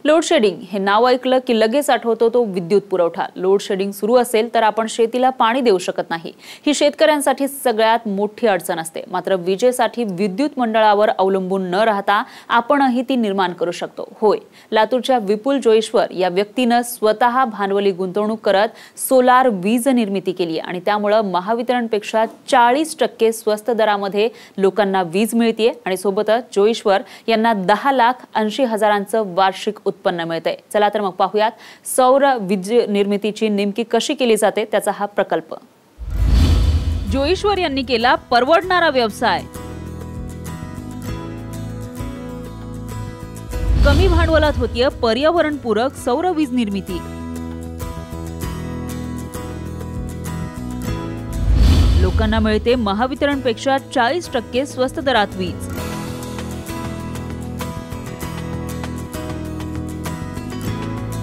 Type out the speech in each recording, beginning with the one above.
Load shedding हे नाव ऐकलं की लगेच आठवतो तो विद्युत पुरवठा। लोड शेडिंग सुरू असेल तर आपण शेतीला पाणी देऊ शकत नाही। ही शेतकऱ्यांसाठी सगळ्यात मोठी अडचण असते। मात्र विजेसाठी विद्युत मंडळावर अवलंबून न राहता आपणही ती निर्माण करू शकतो। होय, लातूरच्या विपुल जोईश्वर या व्यक्तीने स्वतः भांडवली गुंतवणूक करत सोलार वीज निर्मिती केली आणि त्यामुळे महावितरणपेक्षा 40% स्वस्त दरामध्ये लोकांना वीज मिळते आणि सोबतच जोईश्वर यांना 10,80,000चं वार्षिक उत्पन्न मिळते। चला तर मग पाहूयात सौर वीज निर्मितीची नेमकी कशी केली जाते त्याचा हा प्रकल्प। जोईश्वर यांनी केला परवडणारा व्यवसाय। कमी भांडवलात होतीये पर्यावरणपूरक सौर वीज निर्मिती। लोकांना मिळते महावितरणपेक्षा 40% स्वस्त दरात वीज।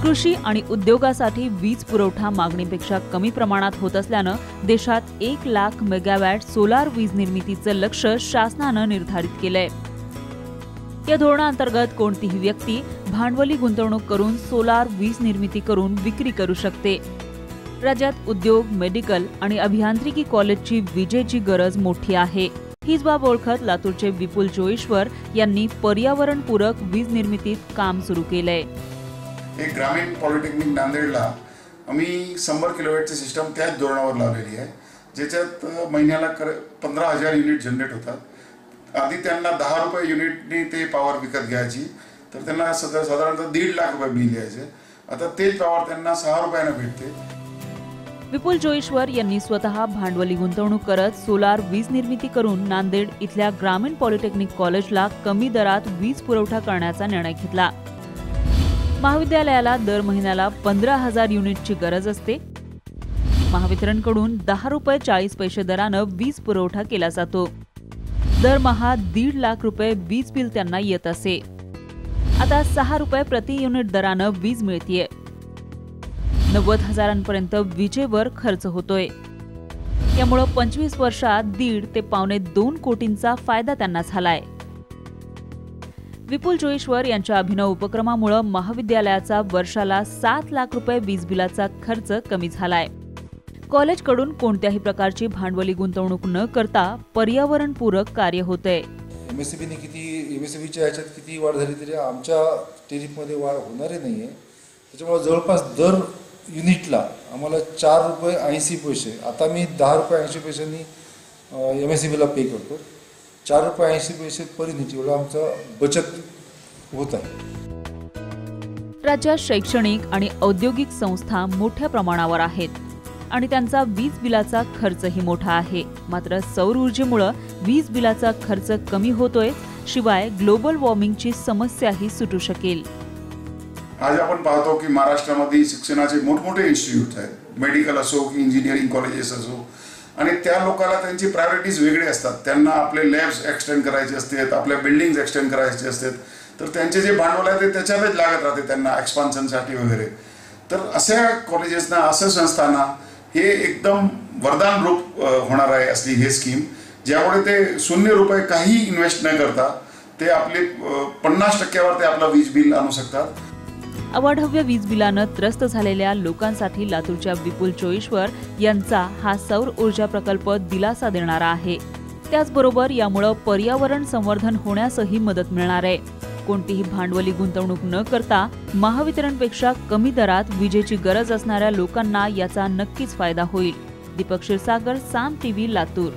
कृषी आणि उद्योगासाठी वीज पुरवठा मागणीपेक्षा कमी प्रमाणात होत असल्यानं देशात 1 लाख मेगावॅट सोलार वीज निर्मितीचं लक्ष्य शासनानं निर्धारित केलंय। या धोरणाअंतर्गत कोणतीही व्यक्ती भांडवली गुंतवणूक करून सोलार वीज निर्मिती करून विक्री करू शकते। राज्यात उद्योग, मेडिकल आणि अभियांत्रिकी कॉलेजची विजेची गरज मोठी आहे। हीच बाब ओळखत लातूरचे विपुल जोईश्वर यांनी पर्यावरणपूरक वीज निर्मितीत काम सुरू केलंय। एक ग्रामीण पॉलिटेक्निक नांदेडला आम्ही 100 किलोवॅटची सिस्टम त्याच धोरणावर लावलेली आहे, ज्याच्यात महिन्याला 15,000 युनिट जनरेट होतात। आधी त्यांना 10 रुपये युनिटनी ते पॉवर विकत घ्यायची, तर त्यांना साधारणतः 1.5 लाख रुपये बिल यायचे। आता तेच पॉवर त्यांना 6 रुपयाने भेटते। विपुल जोईश्वर यांनी स्वतः भांडवली गुंतवणूक करत सोलार वीज निर्मिती करून नांदेड इथल्या ग्रामीण पॉलिटेक्निक कॉलेजला कमी दरात वीज पुरवठा करण्याचा निर्णय घेतला। महाविद्यालयाला दर महिन्याला 15,000 युनिटची गरज असते। महावितरणकडून 10 रुपये 40 पैसे दरानं वीज पुरवठा केला जातो। दरमहा 1.5 लाख रुपये वीज बिल त्यांना येत असे। आता 6 रुपये प्रति युनिट दरानं वीज मिळतीये। 90,000पर्यंत विजेवर खर्च होतोय। यामुळे 25 वर्षात 1.5 ते 1.25 कोटींचा फायदा त्यांना झालाय। विपुल जोईश्वर यांच्या अभिनव उपक्रमामुळे महाविद्यालयाचा वर्षाला 7 लाख रुपये वीज बिलाचा खर्च कमी झालाय। कॉलेजकडून कोणत्याही प्रकारची भांडवली गुंतवणूक न करता पर्यावरणपूरक कार्य होतंय। एमएससीबीच्या ह्याच्यात किती वाढ झाली तरी आमच्या टेरिफमध्ये वाढ होणारे नाहीये। त्याच्यामुळे जवळपास दर युनिटला आम्हाला 4 रुपये 80 पैसे, आता मी 10 रुपये 80 पैशांनी एमएससीबीला पे करतो। 4 रुपये 80 पैसे पर युनिट एवढं आमचं बचत होत आहे। राज्यात शैक्षणिक आणि औद्योगिक संस्था मोठ्या प्रमाणावर आहेत आणि त्यांचा वीज बिलाचा खर्चही मोठा आहे। मात्र सौर ऊर्जेमुळे वीज बिलाचा खर्च कमी होतोय, शिवाय ग्लोबल वॉर्मिंगची समस्याही सुटू शकेल। आज आपण पाहतो की महाराष्ट्रामध्ये शिक्षणाचे मोठमोठे इन्स्टिट्यूट आहेत, मेडिकल असो की इंजिनिअरिंग कॉलेजेस असो, आणि त्या लोकांना त्यांची प्रायोरिटीज वेगळे असतात। त्यांना आपले लॅब्स एक्सटेंड करायचे असतात, आपल्या बिल्डिंग्स एक्सटेंड करायचे असतात, तर त्यांचे जे भांडवल आहे ते त्याच्यातच लागत राहते त्यांना एक्सपान्शनसाठी वगैरे। तर अशा कॉलेजेसना, अशा संस्थांना हे एकदम वरदान रूप होणार आहे असली हे स्कीम, ज्यामुळे ते 0 रुपये काही इन्व्हेस्ट न करता ते आपले 50%वर ते आपला वीज बिल आणू शकतात। अवाढव्य वीज बिलानं त्रस्त झालेल्या लोकांसाठी लातूरच्या विपुल जोईश्वर यांचा हा सौर ऊर्जा प्रकल्प दिलासा देणारा आहे। त्याचबरोबर यामुळे पर्यावरण संवर्धन होण्यासही मदत मिळणार आहे। कोणतीही भांडवली गुंतवणूक न करता महावितरणपेक्षा कमी दरात विजेची गरज असणाऱ्या लोकांना याचा नक्कीच फायदा होईल। दीपक क्षीरसागर, साम टीव्ही, लातूर।